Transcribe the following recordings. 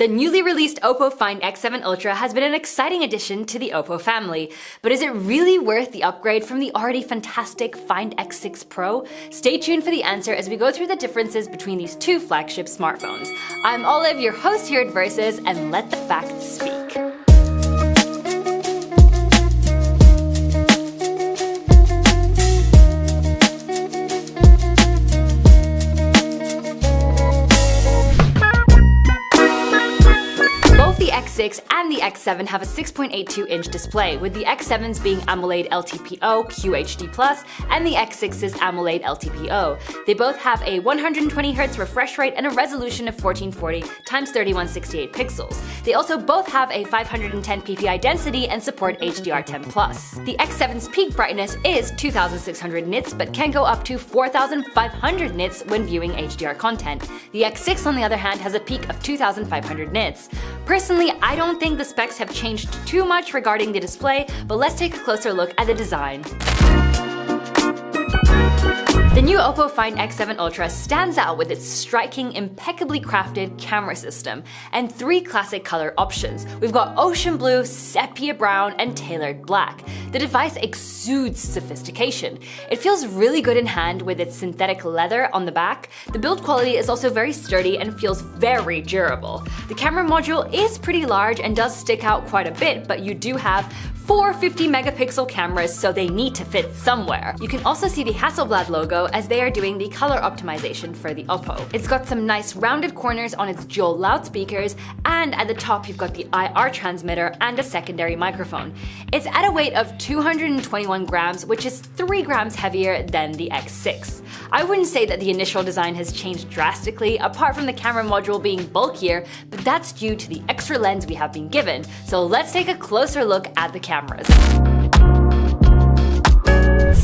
The newly released Oppo Find X7 Ultra has been an exciting addition to the Oppo family, but is it really worth the upgrade from the already fantastic Find X6 Pro? Stay tuned for the answer as we go through the differences between these two flagship smartphones. I'm Olive, your host here at Versus, and let the facts speak. The X6 and the X7 have a 6.82-inch display, with the X7's being AMOLED LTPO QHD+, and the X6's AMOLED LTPO. They both have a 120Hz refresh rate and a resolution of 1440 x 3168 pixels. They also both have a 510 ppi density and support HDR10+. The X7's peak brightness is 2600 nits, but can go up to 4500 nits when viewing HDR content. The X6, on the other hand, has a peak of 2500 nits. Personally, I don't think the specs have changed too much regarding the display, but let's take a closer look at the design. The new Oppo Find X7 Ultra stands out with its striking, impeccably crafted camera system and three classic color options. We've got ocean blue, sepia brown, and tailored black. The device exudes sophistication. It feels really good in hand with its synthetic leather on the back. The build quality is also very sturdy and feels very durable. The camera module is pretty large and does stick out quite a bit, but you do have four 50-megapixel cameras, so they need to fit somewhere. You can also see the Hasselblad logo as they are doing the color optimization for the Oppo. It's got some nice rounded corners on its dual loudspeakers, and at the top you've got the IR transmitter and a secondary microphone. It's at a weight of 221 grams, which is 3 grams heavier than the X6. I wouldn't say that the initial design has changed drastically, apart from the camera module being bulkier, but that's due to the extra lens we have been given. So let's take a closer look at the cameras.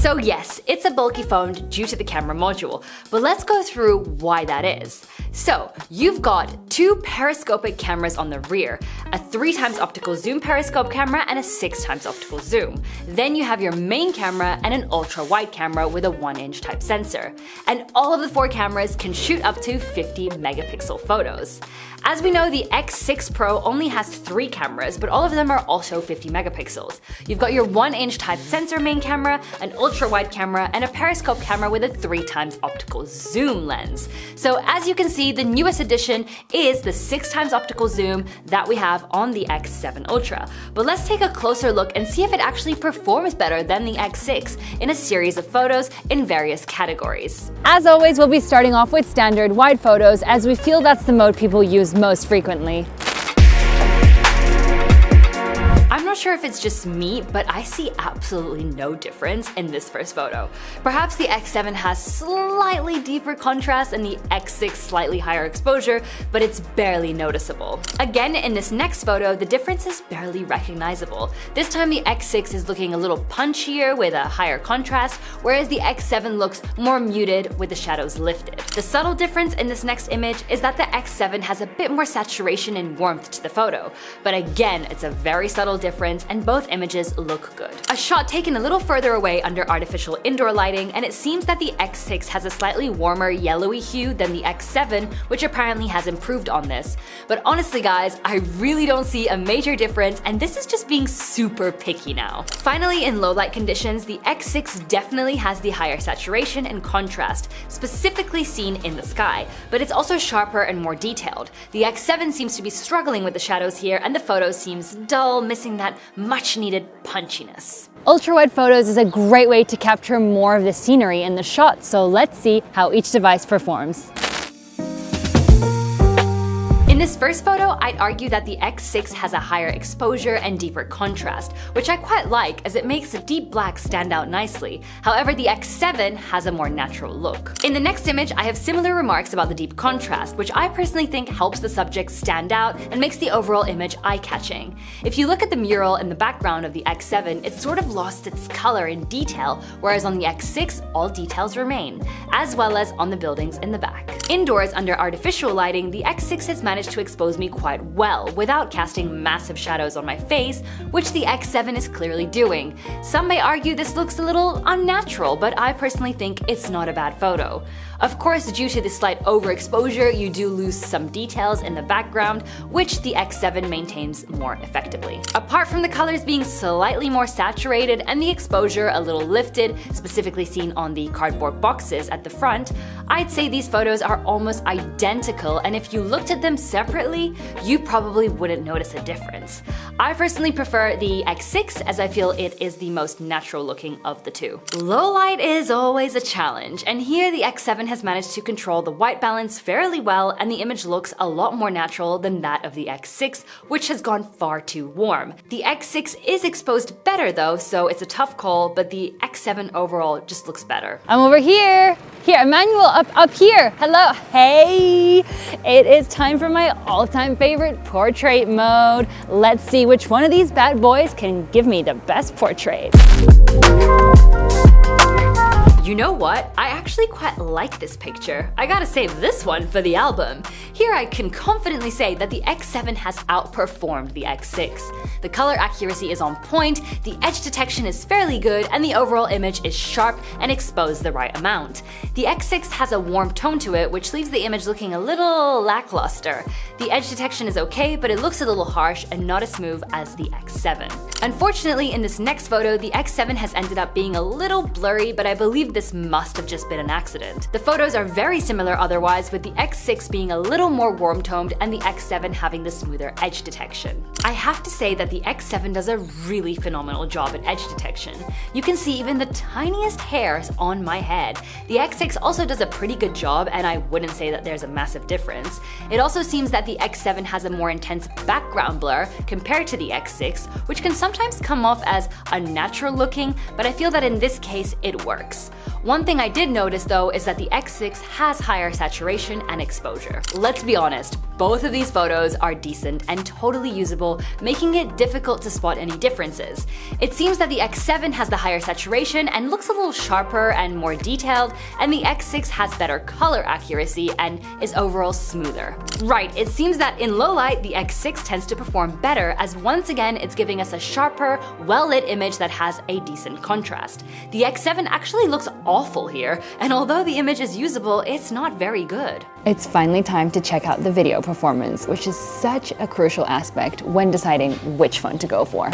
So yes, it's a bulky phone due to the camera module, but let's go through why that is. So, you've got two periscopic cameras on the rear, a 3x optical zoom periscope camera and a 6x optical zoom. Then you have your main camera and an ultra-wide camera with a 1-inch type sensor. And all of the 4 cameras can shoot up to 50 megapixel photos. As we know, the X6 Pro only has 3 cameras, but all of them are also 50 megapixels. You've got your 1-inch type sensor main camera, an ultra-wide camera, and a periscope camera with a 3x optical zoom lens. So as you can see, the newest addition is the 6x optical zoom that we have on the X7 Ultra. But let's take a closer look and see if it actually performs better than the X6 in a series of photos in various categories. As always, we'll be starting off with standard wide photos, as we feel that's the mode people use most frequently. I'm not sure if it's just me, but I see absolutely no difference in this first photo. Perhaps the X7 has slightly deeper contrast and the X6 slightly higher exposure, but it's barely noticeable. Again, in this next photo, the difference is barely recognizable. This time the X6 is looking a little punchier with a higher contrast, whereas the X7 looks more muted with the shadows lifted. The subtle difference in this next image is that the X7 has a bit more saturation and warmth to the photo, but again, it's a very subtle difference and both images look good. A shot taken a little further away under artificial indoor lighting, and it seems that the X6 has a slightly warmer yellowy hue than the X7, which apparently has improved on this. But honestly guys, I really don't see a major difference, and this is just being super picky now. Finally, in low light conditions, the X6 definitely has the higher saturation and contrast, specifically seen in the sky, but it's also sharper and more detailed. The X7 seems to be struggling with the shadows here, and the photo seems dull, missing that much needed punchiness. Ultra-wide photos is a great way to capture more of the scenery in the shot, so let's see how each device performs. In this first photo, I'd argue that the X6 has a higher exposure and deeper contrast, which I quite like as it makes the deep black stand out nicely. However, the X7 has a more natural look. In the next image, I have similar remarks about the deep contrast, which I personally think helps the subject stand out and makes the overall image eye-catching. If you look at the mural in the background of the X7, it's sort of lost its color and detail, whereas on the X6, all details remain, as well as on the buildings in the back. Indoors, under artificial lighting, the X6 has managed managed to expose me quite well, without casting massive shadows on my face, which the X7 is clearly doing. Some may argue this looks a little unnatural, but I personally think it's not a bad photo. Of course, due to the slight overexposure, you do lose some details in the background, which the X7 maintains more effectively. Apart from the colors being slightly more saturated and the exposure a little lifted, specifically seen on the cardboard boxes at the front, I'd say these photos are almost identical, and if you looked at them separately, you probably wouldn't notice a difference. I personally prefer the X6 as I feel it is the most natural looking of the two. Low light is always a challenge, and here the X7 has managed to control the white balance fairly well, and the image looks a lot more natural than that of the X6, which has gone far too warm. The X6 is exposed better though, so it's a tough call, but the X7 overall just looks better. I'm over here. Here, Emmanuel, up here. Hello. Hey! It is time for my all-time favorite portrait mode. Let's see which one of these bad boys can give me the best portrait. You know what? I actually quite like this picture. I gotta save this one for the album. Here I can confidently say that the X7 has outperformed the X6. The color accuracy is on point, the edge detection is fairly good, and the overall image is sharp and exposed the right amount. The X6 has a warm tone to it, which leaves the image looking a little lackluster. The edge detection is okay, but it looks a little harsh and not as smooth as the X7. Unfortunately, in this next photo, the X7 has ended up being a little blurry, but I believe this must have just been an accident. The photos are very similar otherwise, with the X6 being a little more warm-toned and the X7 having the smoother edge detection. I have to say that the X7 does a really phenomenal job at edge detection. You can see even the tiniest hairs on my head. The X6 also does a pretty good job, and I wouldn't say that there's a massive difference. It also seems that the X7 has a more intense background blur compared to the X6, which can sometimes come off as unnatural looking, but I feel that in this case it works. One thing I did notice though is that the X6 has higher saturation and exposure. Let's be honest, both of these photos are decent and totally usable, making it difficult to spot any differences. It seems that the X7 has the higher saturation and looks a little sharper and more detailed, and the X6 has better color accuracy and is overall smoother. Right, it seems that in low light, the X6 tends to perform better, as once again it's giving us a sharper, well-lit image that has a decent contrast. The X7 actually looks awful here, and although the image is usable, it's not very good. It's finally time to check out the video performance, which is such a crucial aspect when deciding which phone to go for.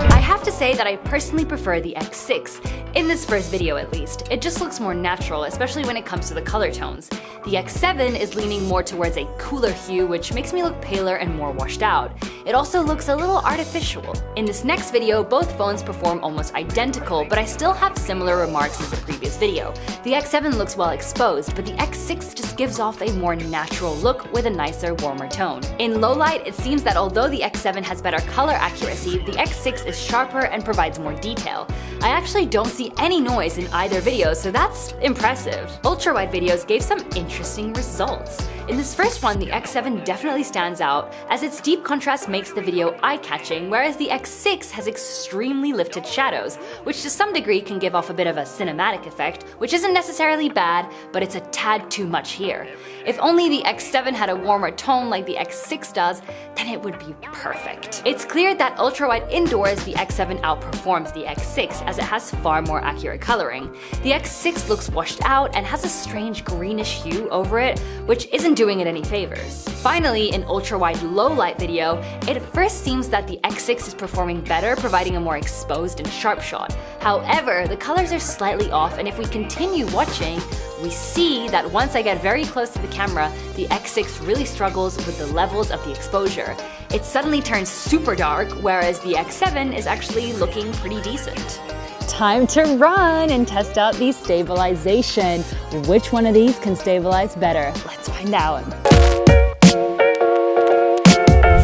I have to say that I personally prefer the X6, in this first video at least. It just looks more natural, especially when it comes to the color tones. The X7 is leaning more towards a cooler hue, which makes me look paler and more washed out. It also looks a little artificial. In this next video, both phones perform almost identical, but I still have similar remarks as the previous video. The X7 looks well exposed, but the X6 just gives off a more natural look with a nicer, warmer tone. In low light, it seems that although the X7 has better color accuracy, the X6 is sharper and provides more detail. I actually don't see any noise in either video, so that's impressive. Ultrawide videos gave some interesting results. In this first one, the X7 definitely stands out, as its deep contrast makes the video eye-catching, whereas the X6 has extremely lifted shadows, which to some degree can give off a bit of a cinematic effect, which isn't necessarily bad, but it's a tad too much here. If only the X7 had a warmer tone like the X6 does, then it would be perfect. It's clear that ultrawide indoors, the X7 outperforms the X6 as it has far more accurate coloring. The X6 looks washed out and has a strange greenish hue over it, which isn't doing it any favors. Finally, in ultrawide low light video, it first seems that the X6 is performing better, providing a more exposed and sharp shot. However, the colors are slightly off, and if we continue watching, we see that once I get very close to the camera, the X6 really struggles with the levels of the exposure. It suddenly turns super dark, whereas the X7 is actually looking pretty decent. Time to run and test out the stabilization. Which one of these can stabilize better? Let's find out.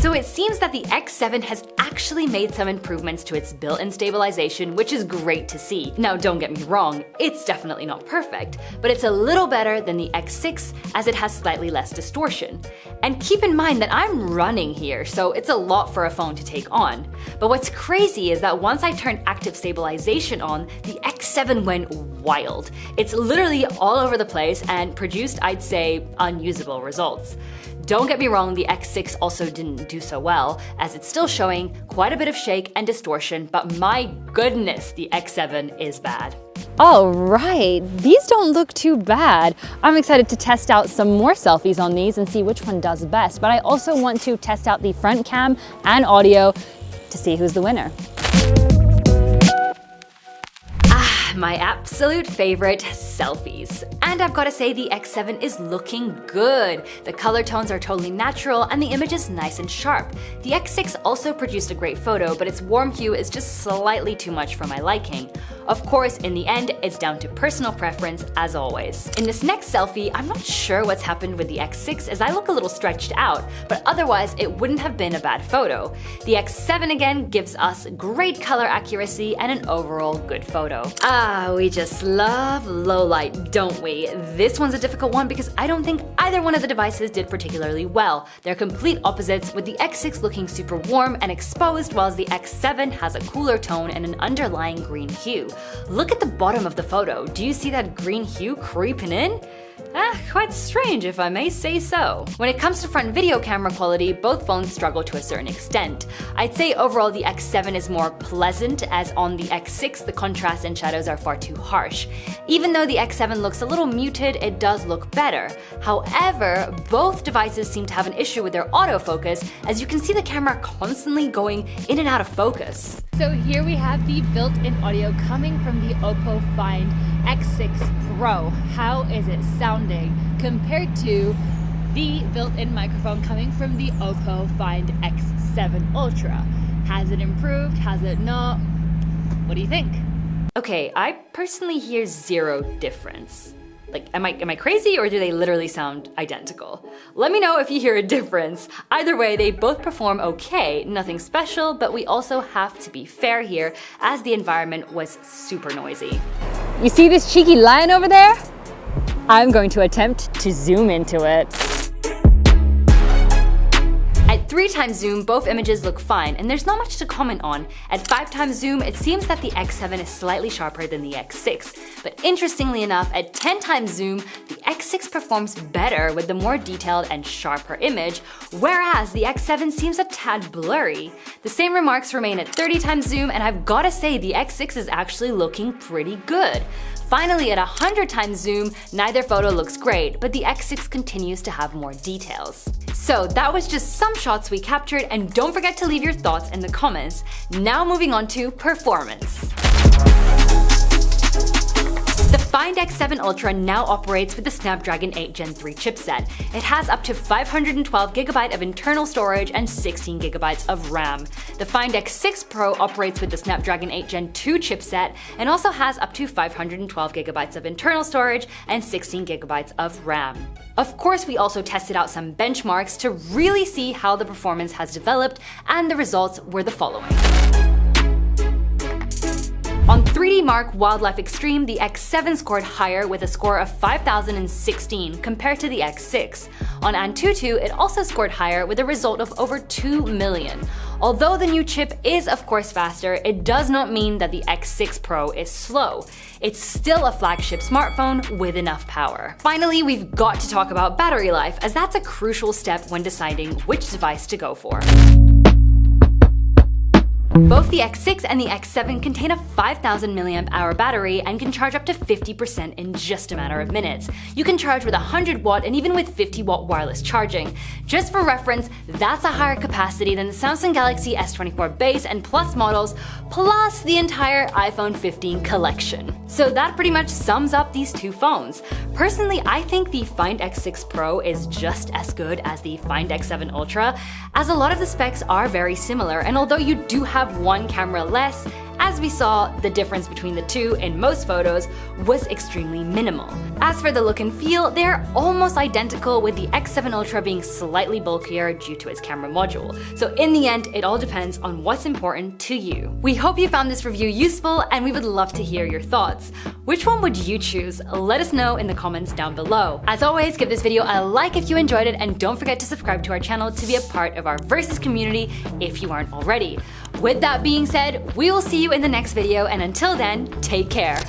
So it seems that the X7 has actually made some improvements to its built-in stabilization, which is great to see. Now don't get me wrong, it's definitely not perfect, but it's a little better than the X6 as it has slightly less distortion. And keep in mind that I'm running here, so it's a lot for a phone to take on. But what's crazy is that once I turned active stabilization on, the X7 went wild. It's literally all over the place and produced, I'd say, unusable results. Don't get me wrong, the X6 also didn't do so well, as it's still showing quite a bit of shake and distortion, but my goodness, the X7 is bad. All right, these don't look too bad. I'm excited to test out some more selfies on these and see which one does best, but I also want to test out the front cam and audio to see who's the winner. My absolute favorite, selfies. And I've got to say the X7 is looking good. The color tones are totally natural and the image is nice and sharp. The X6 also produced a great photo, but its warm hue is just slightly too much for my liking. Of course, in the end, it's down to personal preference as always. In this next selfie, I'm not sure what's happened with the X6 as I look a little stretched out, but otherwise it wouldn't have been a bad photo. The X7 again gives us great color accuracy and an overall good photo. We just love low light, don't we? This one's a difficult one because I don't think either one of the devices did particularly well. They're complete opposites, with the X6 looking super warm and exposed, whilst the X7 has a cooler tone and an underlying green hue. Look at the bottom of the photo. Do you see that green hue creeping in? Quite strange if I may say so. When it comes to front video camera quality, both phones struggle to a certain extent. I'd say overall the X7 is more pleasant, as on the X6 the contrast and shadows are far too harsh. Even though the X7 looks a little muted, it does look better. However, both devices seem to have an issue with their autofocus, as you can see the camera constantly going in and out of focus. So here we have the built-in audio coming from the Oppo Find X6 Pro. How is it sounding compared to the built-in microphone coming from the Oppo Find X7 Ultra? Has it improved? Has it not? What do you think? Okay, I personally hear zero difference. Like, am I crazy, or do they literally sound identical? Let me know if you hear a difference. Either way, they both perform okay, nothing special, but we also have to be fair here, as the environment was super noisy. You see this cheeky lion over there? I'm going to attempt to zoom into it. At 3x zoom, both images look fine, and there's not much to comment on. At 5x zoom, it seems that the X7 is slightly sharper than the X6. But interestingly enough, at 10x zoom, the X6 performs better with the more detailed and sharper image, whereas the X7 seems a tad blurry. The same remarks remain at 30x zoom, and I've gotta say the X6 is actually looking pretty good. Finally, at 100x zoom, neither photo looks great, but the X6 continues to have more details. So that was just some shots we captured, and don't forget to leave your thoughts in the comments. Now moving on to performance. The Find X7 Ultra now operates with the Snapdragon 8 Gen 3 chipset. It has up to 512GB of internal storage and 16GB of RAM. The Find X6 Pro operates with the Snapdragon 8 Gen 2 chipset and also has up to 512GB of internal storage and 16GB of RAM. Of course, we also tested out some benchmarks to really see how the performance has developed, and the results were the following. On 3D Mark Wildlife Extreme, the X7 scored higher with a score of 5,016 compared to the X6. On Antutu, it also scored higher with a result of over 2 million. Although the new chip is of course faster, it does not mean that the X6 Pro is slow. It's still a flagship smartphone with enough power. Finally, we've got to talk about battery life, as that's a crucial step when deciding which device to go for. Both the X6 and the X7 contain a 5,000 mAh battery and can charge up to 50% in just a matter of minutes. You can charge with 100 watt and even with 50 watt wireless charging. Just for reference, that's a higher capacity than the Samsung Galaxy S24 base and Plus models, plus the entire iPhone 15 collection. So that pretty much sums up these two phones. Personally, I think the Find X6 Pro is just as good as the Find X7 Ultra, as a lot of the specs are very similar, and although you do have one camera less, as as we saw, the difference between the two in most photos was extremely minimal. As for the look and feel, they're almost identical, with the X7 Ultra being slightly bulkier due to its camera module. So in the end, it all depends on what's important to you. We hope you found this review useful, and we would love to hear your thoughts. Which one would you choose? Let us know in the comments down below. As always, give this video a like if you enjoyed it, and don't forget to subscribe to our channel to be a part of our Versus community if you aren't already. With that being said, we will see you in the next video, and until then, take care.